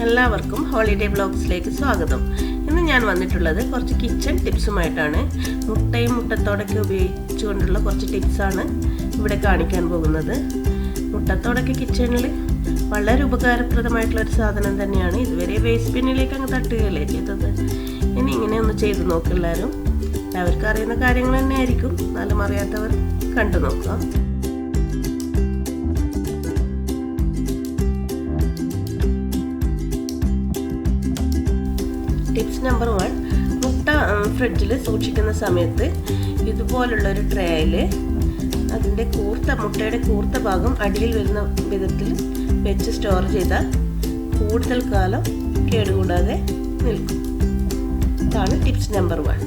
എല്ലാവർക്കും ഹോളിഡേ വ്ലോഗ്സിലേക്ക് സ്വാഗതം. ഇന്ന് ഞാൻ വന്നിട്ടുള്ളത് കുറച്ച് കിച്ചൺ ടിപ്സുമായിട്ടാണ്. മുട്ടയും മുട്ടത്തോടൊക്കെ ഉപയോഗിച്ചുകൊണ്ടുള്ള കുറച്ച് ടിപ്സാണ് ഇവിടെ കാണിക്കാൻ പോകുന്നത്. മുട്ടത്തോടൊക്കെ കിച്ചണിൽ വളരെ ഉപകാരപ്രദമായിട്ടുള്ളൊരു സാധനം തന്നെയാണ്. ഇതുവരെ വേസ്റ്റ് ബിന്നിലേക്ക് അങ്ങ് തട്ടുകയല്ലേ ചെയ്തത്. ഇനി ഇങ്ങനെ ഒന്ന് ചെയ്ത് നോക്കും എല്ലാവരും. എല്ലാവർക്കും അറിയുന്ന കാര്യങ്ങൾ തന്നെ ആയിരിക്കും, എന്നാലും അറിയാത്തവർ കണ്ടു നോക്കാം. ടിപ്സ് നമ്പർ 1, മുട്ട ഫ്രിഡ്ജിൽ സൂക്ഷിക്കുന്ന സമയത്ത് ഇതുപോലുള്ളൊരു ട്രേയിൽ അതിൻ്റെ മുട്ടയുടെ കൂർത്ത ഭാഗം അടിയിൽ വരുന്ന വിധത്തിൽ വെച്ച് സ്റ്റോർ ചെയ്താൽ കൂടുതൽ കാലം കേടുകൂടാതെ നിൽക്കും. ഇതാണ് ടിപ്സ് നമ്പർ 1.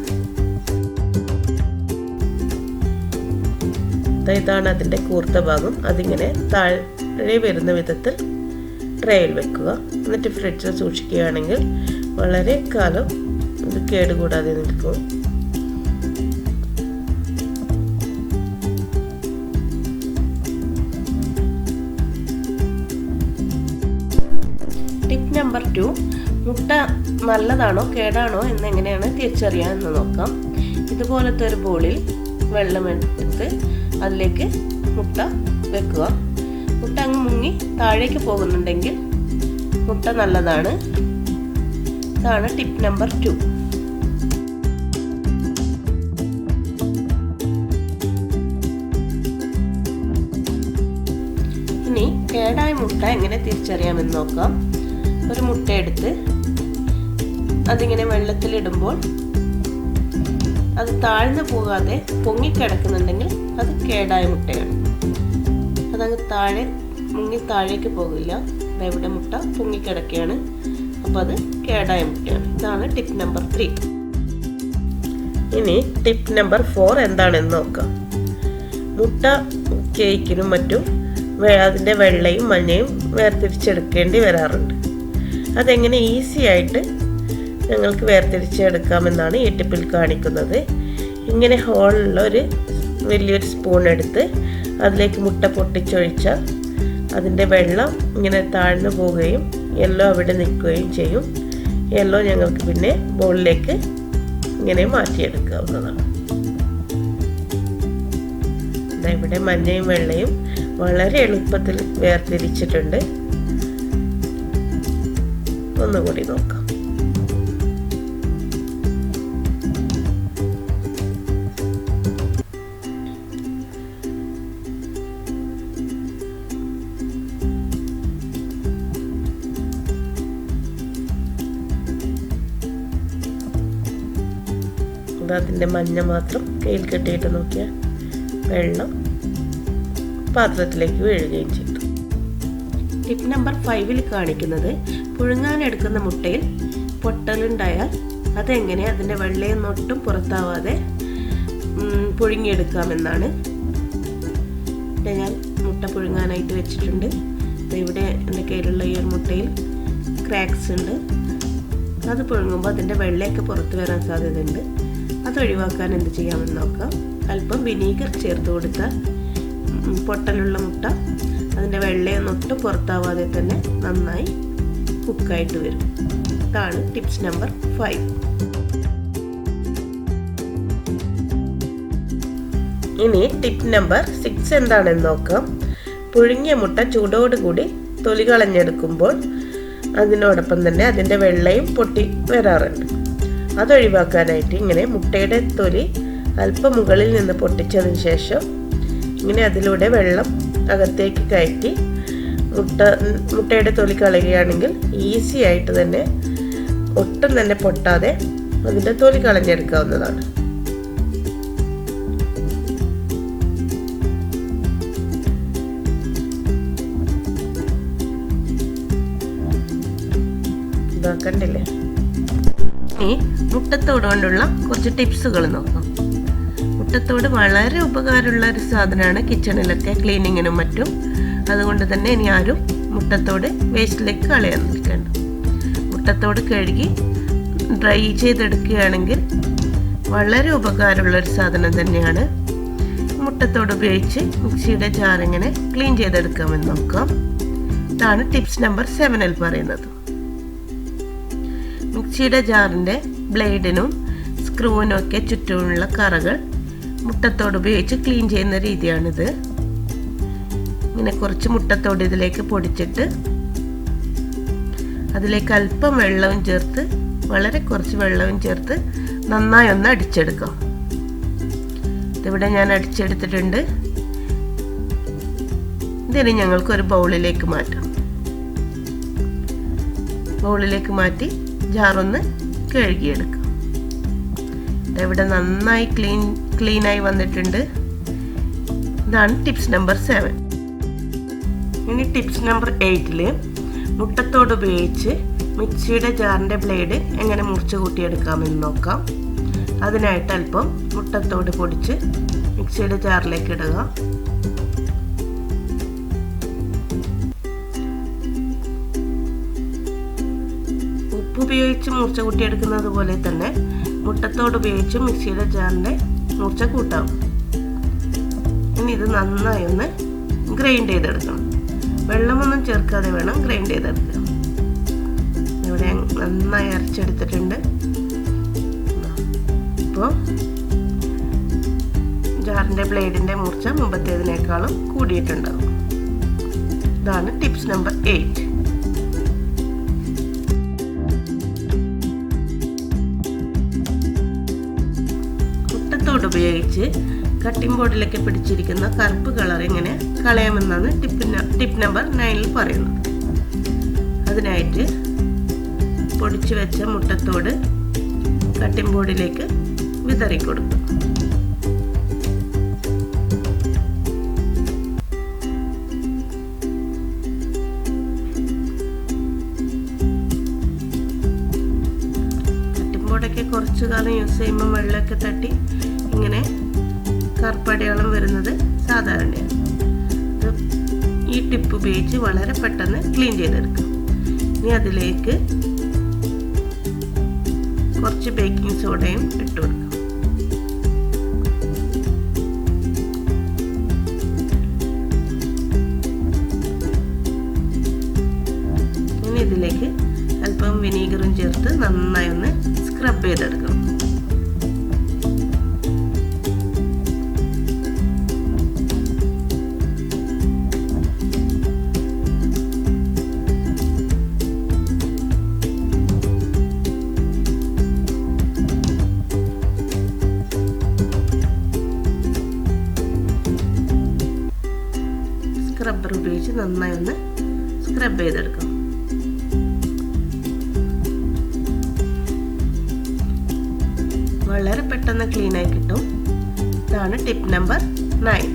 ഇതാണ് അതിൻ്റെ കൂർത്ത ഭാഗം. അതിങ്ങനെ താഴെ വരുന്ന വിധത്തിൽ ട്രേയിൽ വെക്കുക. എന്നിട്ട് ഫ്രിഡ്ജിൽ സൂക്ഷിക്കുകയാണെങ്കിൽ വളരെ കാലം ഇത് കേടുകൂടാതെ നിൽക്കും. ടിപ്പ് നമ്പർ 2, മുട്ട നല്ലതാണോ കേടാണോ എന്നെങ്ങനെയാണ് തിരിച്ചറിയാമെന്ന് നോക്കാം. ഇതുപോലത്തെ ഒരു ബോളിൽ വെള്ളമെടുത്ത് അതിലേക്ക് മുട്ട വെക്കുക. മുട്ട അങ്ങ് മുങ്ങി താഴേക്ക് പോകുന്നുണ്ടെങ്കിൽ മുട്ട നല്ലതാണ്. ഇതാണ് ടിപ്പ് നമ്പർ 2. ഇനി കേടായ മുട്ട എങ്ങനെ തിരിച്ചറിയാമെന്ന് നോക്കാം. ഒരു മുട്ട എടുത്ത് അതിങ്ങനെ വെള്ളത്തിലിടുമ്പോൾ അത് താഴ്ന്നു പോകാതെ പൊങ്ങിക്കിടക്കുന്നുണ്ടെങ്കിൽ അത് കേടായ മുട്ടയാണ്. അതങ്ങ് മുങ്ങി താഴേക്ക് പോകില്ല. ഇവിടെ മുട്ട പൊങ്ങിക്കിടക്കുകയാണ്, അപ്പോൾ അത് കേടായ മുട്ടയാണ്. ഇതാണ് ടിപ്പ് നമ്പർ 3. ഇനി ടിപ്പ് നമ്പർ 4 എന്താണെന്ന് നോക്കാം. മുട്ട കേക്കിനും മറ്റും അതിൻ്റെ വെള്ളയും മഞ്ഞയും വേർതിരിച്ചെടുക്കേണ്ടി വരാറുണ്ട്. അതെങ്ങനെ ഈസി ആയിട്ട് ഞങ്ങൾക്ക് വേർതിരിച്ചെടുക്കാമെന്നാണ് ഈ ടിപ്പിൽ കാണിക്കുന്നത്. ഇങ്ങനെ ഹോളുള്ള ഒരു വലിയൊരു സ്പൂൺ എടുത്ത് അതിലേക്ക് മുട്ട പൊട്ടിച്ചൊഴിച്ചാൽ അതിൻ്റെ വെള്ളം ഇങ്ങനെ താഴ്ന്നു പോവുകയും യെല്ലോ അവിടെ നിൽക്കുകയും ചെയ്യും. യെല്ലോ ഞങ്ങൾക്ക് പിന്നെ ബോളിലേക്ക് ഇങ്ങനെ മാറ്റിയെടുക്കാവുന്നതാണ്. ഇവിടെ മഞ്ഞയും വെള്ളയും വളരെ എളുപ്പത്തിൽ വേർതിരിച്ചിട്ടുണ്ട്. ഒന്നുകൂടി നോക്കാം. അതിൻ്റെ മഞ്ഞ മാത്രം കയ്യിൽ കെട്ടിയിട്ട് നോക്കിയാൽ വെള്ളം പാത്രത്തിലേക്ക് വീഴുകയും ചെയ്തു. ടിപ്പ് നമ്പർ 5 കാണിക്കുന്നത് പുഴുങ്ങാനെടുക്കുന്ന മുട്ടയിൽ പൊട്ടലുണ്ടായാൽ അതെങ്ങനെ അതിൻ്റെ വെള്ളയൊന്നും ഒട്ടും പുറത്താവാതെ പുഴുങ്ങിയെടുക്കാമെന്നാണ്. ഇവിടെ ഞാൻ മുട്ട പുഴുങ്ങാനായിട്ട് വെച്ചിട്ടുണ്ട്. ഇവിടെ എൻ്റെ കയ്യിലുള്ള ഈ ഒരു മുട്ടയിൽ ക്രാക്സ് ഉണ്ട്. അത് പുഴുങ്ങുമ്പോൾ അതിൻ്റെ വെള്ളയൊക്കെ പുറത്ത് വരാൻ സാധ്യതയുണ്ട്. അതൊഴിവാക്കാൻ എന്ത് ചെയ്യാമെന്ന് നോക്കാം. അല്പം വിനീഗർ ചേർത്ത് കൊടുത്താൽ പൊട്ടലുള്ള മുട്ട അതിൻ്റെ വെള്ളയൊന്നും ഒട്ടും പുറത്താവാതെ തന്നെ നന്നായി കുക്കായിട്ട് വരും. ഇതാണ് ടിപ്സ് നമ്പർ 5. ഇനി ടിപ്പ് നമ്പർ 6 എന്താണെന്ന് നോക്കാം. പുഴുങ്ങിയ മുട്ട ചൂടോടുകൂടി തൊലി കളഞ്ഞെടുക്കുമ്പോൾ അതിനോടൊപ്പം തന്നെ അതിൻ്റെ വെള്ളയും പൊട്ടി വരാറുണ്ട്. അതൊഴിവാക്കാനായിട്ട് ഇങ്ങനെ മുട്ടയുടെ തൊലി അല്പം മുകളിൽ നിന്ന് പൊട്ടിച്ചതിന് ശേഷം ഇങ്ങനെ അതിലൂടെ വെള്ളം അകത്തേക്ക് കയറ്റി മുട്ടയുടെ തൊലി കളയുകയാണെങ്കിൽ ഈസി ആയിട്ട് തന്നെ ഒട്ടും തന്നെ പൊട്ടാതെ അതിൻ്റെ തൊലി കളഞ്ഞെടുക്കാവുന്നതാണ്. ഇതാക്കണ്ടില്ലേ. ഇനി മുട്ടത്തോട് കൊണ്ടുള്ള കുറച്ച് ടിപ്സുകൾ നോക്കാം. മുട്ടത്തോട് വളരെ ഉപകാരമുള്ള ഒരു സാധനമാണ് കിച്ചണിലൊക്കെ ക്ലീനിങ്ങിനും മറ്റും. അതുകൊണ്ട് തന്നെ ഇനി ആരും മുട്ടത്തോട് വേസ്റ്റിലേക്ക് കളയാൻ നിൽക്കേണ്ട. മുട്ടത്തോട് കഴുകി ഡ്രൈ ചെയ്തെടുക്കുകയാണെങ്കിൽ വളരെ ഉപകാരമുള്ളൊരു സാധനം തന്നെയാണ്. മുട്ടത്തോട് ഉപയോഗിച്ച് മിക്സിയുടെ ജാറിങ്ങനെ ക്ലീൻ ചെയ്തെടുക്കാമെന്ന് നോക്കാം. ഇതാണ് ടിപ്സ് നമ്പർ 7 പറയുന്നത്. മിക്സിയുടെ ജാറിൻ്റെ ബ്ലേഡിനും സ്ക്രൂവിനും ഒക്കെ ചുറ്റുമുള്ള കറകൾ മുട്ടത്തോട് ഉപയോഗിച്ച് ക്ലീൻ ചെയ്യുന്ന രീതിയാണിത്. ഇങ്ങനെ കുറച്ച് മുട്ടത്തോട് ഇതിലേക്ക് പൊടിച്ചിട്ട് അതിലേക്ക് അല്പം വെള്ളവും ചേർത്ത്, വളരെ കുറച്ച് വെള്ളവും ചേർത്ത് നന്നായി ഒന്ന് അടിച്ചെടുക്കാം. ഇതിവിടെ ഞാൻ അടിച്ചെടുത്തിട്ടുണ്ട്. ഇതിന് ഞങ്ങൾക്കൊരു ബൗളിലേക്ക് മാറ്റാം. ബൗളിലേക്ക് മാറ്റി ജാറൊന്ന് കഴുകിയെടുക്കാം. ഇവിടെ നന്നായി ക്ലീനായി വന്നിട്ടുണ്ട്. ഇതാണ് ടിപ്സ് നമ്പർ 7. ഇനി ടിപ്സ് നമ്പർ 8ൽ മുട്ടത്തോട് ഉപയോഗിച്ച് മിക്സിയുടെ ജാറിൻ്റെ ബ്ലേഡ് എങ്ങനെ മുറിച്ച് കൂട്ടിയെടുക്കാമെന്ന് നോക്കാം. അതിനായിട്ട് അല്പം മുട്ടത്തോട് പൊടിച്ച് മിക്സിയുടെ ജാറിലേക്ക് ഇടുക. ഉപ്പ് ഉപയോഗിച്ച് മൂർച്ച കൂട്ടിയെടുക്കുന്നത് പോലെ തന്നെ മുട്ടത്തോട് ഉപയോഗിച്ച് മിക്സിയുടെ ജാറിൻ്റെ മൂർച്ച കൂട്ടാം. ഇനി ഇത് നന്നായി ഒന്ന് ഗ്രൈൻഡ് ചെയ്തെടുക്കണം. വെള്ളമൊന്നും ചേർക്കാതെ വേണം ഗ്രൈൻഡ് ചെയ്തെടുക്കുക. ഇവിടെ നന്നായി അരച്ചെടുത്തിട്ടുണ്ട്. ഇപ്പോൾ ജാറിൻ്റെ ബ്ലേഡിൻ്റെ മൂർച്ച മുമ്പത്തേതിനേക്കാളും കൂടിയിട്ടുണ്ടാകും. ഇതാണ് ടിപ്സ് നമ്പർ 8. മുട്ടത്തോട് ഉപയോഗിച്ച് കട്ടിംഗ് ബോർഡിലേക്ക് പിടിച്ചിരിക്കുന്ന കറുപ്പ് കളർ എങ്ങനെ കളയാമെന്നാണ് ടിപ്പ് നമ്പർ 9ൽ പറയുന്നത്. അതിനായിട്ട് പൊടിച്ചു വെച്ച മുട്ടത്തോട് കട്ടിംഗ് ബോർഡിലേക്ക് വിതറിക്കൊടുക്കും. കട്ടിംഗ് ബോർഡൊക്കെ കുറച്ചു കാലം യൂസ് ചെയ്യുമ്പോൾ വെള്ളമൊക്കെ തട്ടി ഇങ്ങനെ കറുപ്പടയാളം വരുന്നത് സാധാരണയാണ്. ഇത് ഈ ടിപ്പ് ഉപയോഗിച്ച് വളരെ പെട്ടെന്ന് ക്ലീൻ ചെയ്തെടുക്കും. ഇനി അതിലേക്ക് കുറച്ച് ബേക്കിംഗ് സോഡയും ഇട്ട് കൊടുക്കാം. ഇനി ഇതിലേക്ക് അല്പം വിനീഗറും ചേർത്ത് നന്നായി ഒന്ന് സ്ക്രബ് ചെയ്തെടുക്കണം. സ്ക്രബ്ബർ ഉപയോഗിച്ച് നന്നായി ഒന്ന് സ്ക്രബ് ചെയ്തെടുക്കാം. വളരെ പെട്ടെന്ന് ക്ലീനായി കിട്ടും. ഇതാണ് ടിപ്പ് നമ്പർ 9.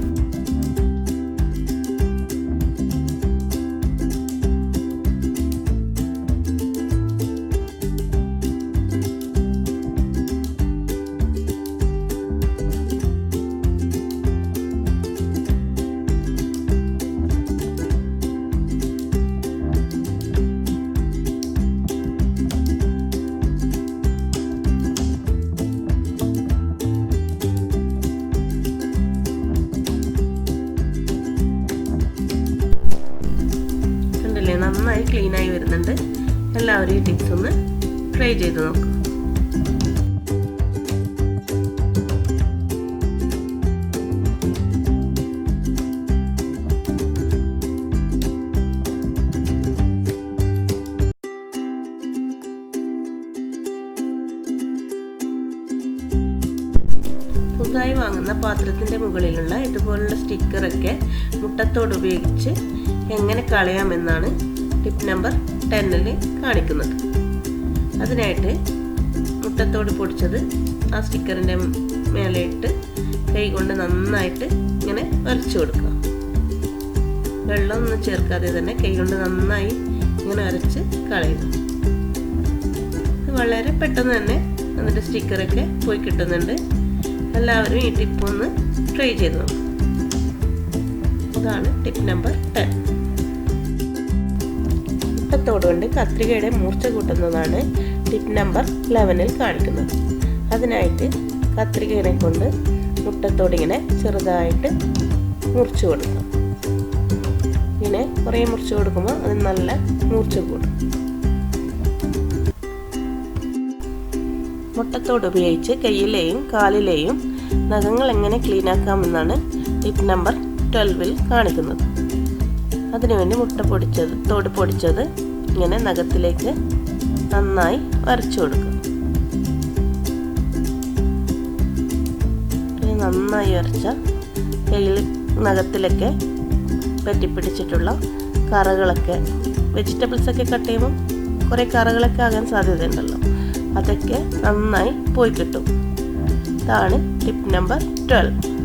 നന്നായി ക്ലീനായി വരുന്നുണ്ട്. എല്ലാവരും ഈ ടിപ്സ് ഒന്ന് ട്രൈ ചെയ്ത് നോക്കും. പുതുതായി വാങ്ങുന്ന പാത്രത്തിൻ്റെ മുകളിലുള്ള ഇതുപോലുള്ള സ്റ്റിക്കറൊക്കെ മുട്ടത്തോട് ഉപയോഗിച്ച് എങ്ങനെ കളയാമെന്നാണ് ടിപ്പ് നമ്പർ 10ൽ കാണിക്കുന്നത്. അതിനായിട്ട് മുട്ടത്തോട് പൊടിച്ചത് ആ സ്റ്റിക്കറിൻ്റെ മേലെ ഇട്ട് കൈകൊണ്ട് നന്നായിട്ട് ഇങ്ങനെ വരച്ചു കൊടുക്കുക. വെള്ളമൊന്നും ചേർക്കാതെ തന്നെ കൈകൊണ്ട് നന്നായി ഇങ്ങനെ വരച്ച് കളയുക. വളരെ പെട്ടെന്ന് തന്നെ അതിൻ്റെ സ്റ്റിക്കറൊക്കെ പോയി കിട്ടുന്നുണ്ട്. എല്ലാവരും ഈ ടിപ്പ് ഒന്ന് ട്രൈ ചെയ്ത് നോക്കും. ഇതാണ് ടിപ്പ് നമ്പർ 10. മുട്ടത്തോടുകൊണ്ട് കത്രികയുടെ മൂർച്ച കൂട്ടുന്നതാണ് ടിപ്പ് നമ്പർ 11ൽ കാണിക്കുന്നത്. അതിനായിട്ട് കത്രികയെ കൊണ്ട് മുട്ടത്തോടിങ്ങനെ ചെറുതായിട്ട് മുറിച്ചു കൊടുക്കാം. ഇങ്ങനെ കുറേ മുറിച്ചു കൊടുക്കുമ്പോൾ അത് നല്ല മൂർച്ച കൂടും. മുട്ടത്തോട് ഉപയോഗിച്ച് കയ്യിലെയും കാലിലെയും നഖങ്ങൾ എങ്ങനെ ക്ലീൻ ആക്കാമെന്നാണ് ടിപ്പ് നമ്പർ 12 കാണിക്കുന്നത്. അതിനുവേണ്ടി തോട് പൊടിച്ചത് ഇങ്ങനെ നഖത്തിലേക്ക് നന്നായി വരച്ചു കൊടുക്കുക. നന്നായി വരച്ച കയ്യിൽ നഖത്തിലൊക്കെ പറ്റിപ്പിടിച്ചിട്ടുള്ള കറകളൊക്കെ, വെജിറ്റബിൾസൊക്കെ കട്ട് ചെയ്യുമ്പോൾ കുറേ കറകളൊക്കെ ആകാൻ സാധ്യതയുണ്ടല്ലോ, അതൊക്കെ നന്നായി പോയി കിട്ടും. ഇതാണ് ടിപ്പ് നമ്പർ 12.